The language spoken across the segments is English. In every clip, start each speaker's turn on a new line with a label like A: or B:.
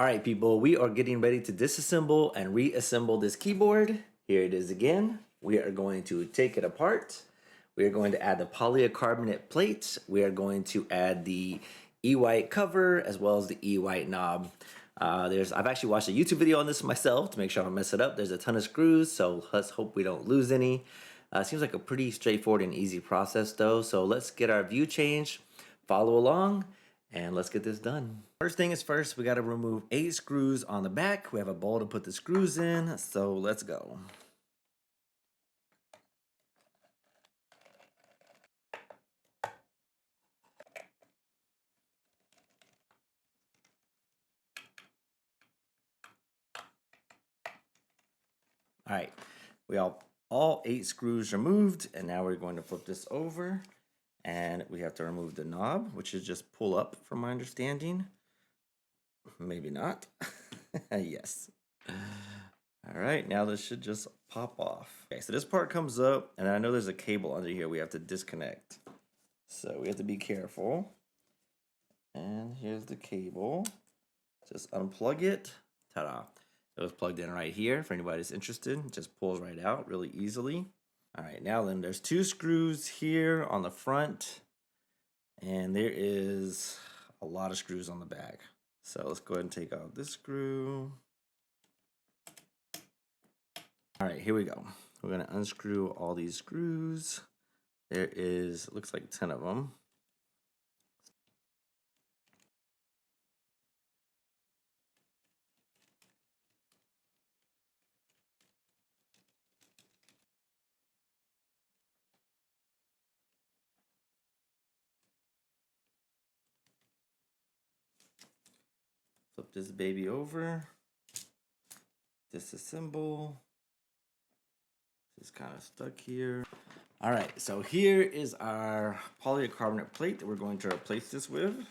A: All right, people, we are getting ready to disassemble and reassemble this keyboard. Here it is again. We are going to take it apart. We are going to add the polycarbonate plate. We are going to add the E-white cover as well as the E-white knob. I've actually watched a YouTube video on this myself to make sure I don't mess it up. There's a ton of screws, so let's hope we don't lose any. Seems like a pretty straightforward and easy process though. So let's get our view changed, follow along, and let's get this done. First thing is first, we got to remove 8 screws on the back. We have a bowl to put the screws in, so let's go. All right, we have all 8 screws removed, and now we're going to flip this over, and we have to remove the knob, which is just pull up from my understanding. Maybe not. Yes. All right, now this should just pop off. Okay, so this part comes up, and I know there's a cable under here we have to disconnect. So we have to be careful. And here's the cable. Just unplug it. Ta-da. It was plugged in right here for anybody that's interested. It just pulls right out really easily. All right, now then there's 2 screws here on the front, and there is a lot of screws on the back. So let's go ahead and take out this screw. All right, here we go. We're gonna unscrew all these screws. There is, looks like 10 of them. Flip this baby over. Disassemble. It's kind of stuck here. All right, so here is our polycarbonate plate that we're going to replace this with.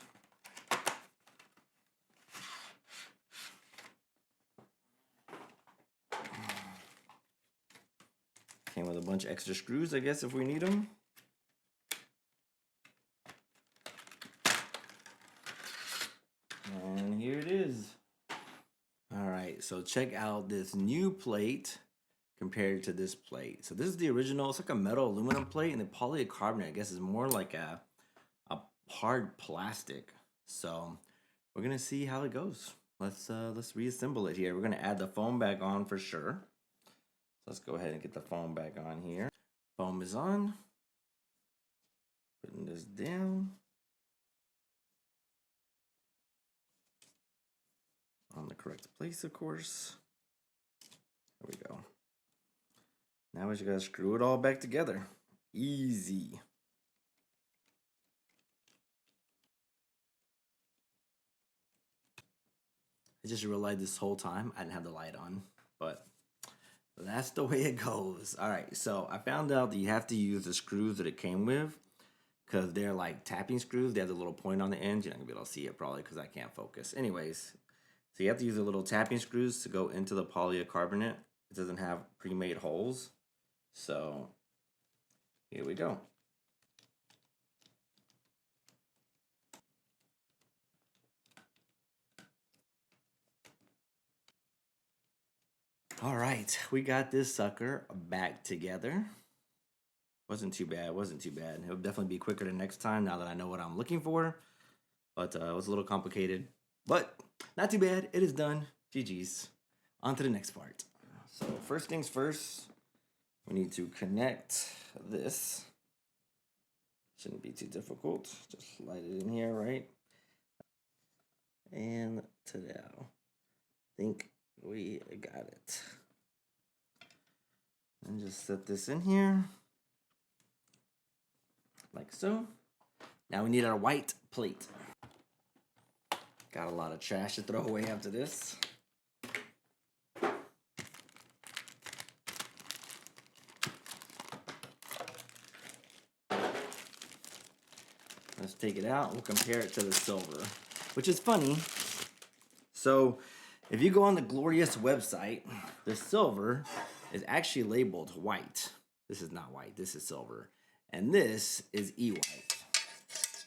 A: Came with a bunch of extra screws, I guess, if we need them. And here it is. All right, so check out this new plate compared to this plate. So this is the original. It's like a metal aluminum plate, and the polycarbonate, I guess, is more like a hard plastic. So we're gonna see how it goes. Let's reassemble it here. We're gonna add the foam back on for sure. So let's go ahead and get the foam back on here. Foam is on. Putting this down. On the correct place, of course. There we go. Now we just gotta screw it all back together. Easy. I just realized this whole time I didn't have the light on, but that's the way it goes. All right, so I found out that you have to use the screws that it came with because they're like tapping screws. They have the little point on the end. You're not gonna be able to see it probably because I can't focus. Anyways, so you have to use the little tapping screws to go into the polycarbonate. It doesn't have pre-made holes. So here we go. All right, we got this sucker back together. Wasn't too bad, wasn't too bad. It'll definitely be quicker the next time now that I know what I'm looking for. But it was a little complicated, but not too bad. It is done. GG's. On to the next part. So first things first, we need to connect this. Shouldn't be too difficult. Just slide it in here, right? And ta-da. Think we got it. And just set this in here. Like so. Now we need our white plate. Got a lot of trash to throw away after this. Let's take it out. We'll compare it to the silver, which is funny. So if you go on the Glorious website, the silver is actually labeled white. This is not white, this is silver. And this is E-white.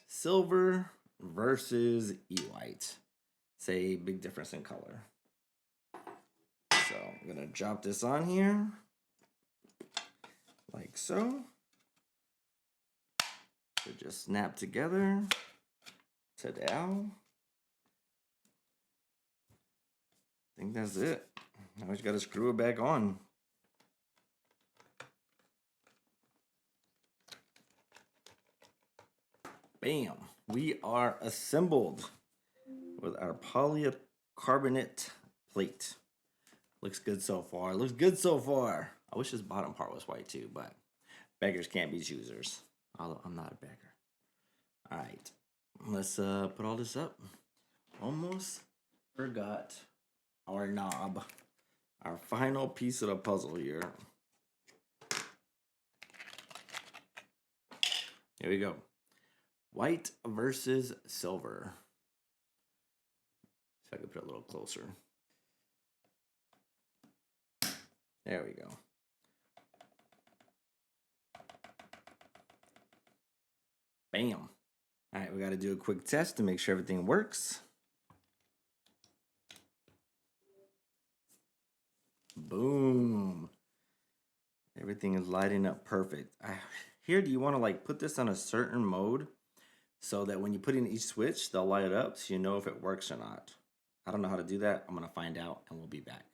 A: Silver versus E-white. It's a big difference in color. So I'm gonna drop this on here, like so. Should just snap together. Ta-da. I think that's it. Now we just gotta screw it back on. Bam! We are assembled with our polycarbonate plate. Looks good so far. Looks good so far. I wish this bottom part was white too, but beggars can't be choosers. Although I'm not a beggar. All right, let's put all this up. Almost forgot our knob. Our final piece of the puzzle here. Here we go. White versus silver. So I can put it a little closer. There we go. Bam. All right, we got to do a quick test to make sure everything works. Boom. Everything is lighting up perfect. Here, do you want to like put this on a certain mode so that when you put in each switch, they'll light up so you know if it works or not? I don't know how to do that. I'm going to find out and we'll be back.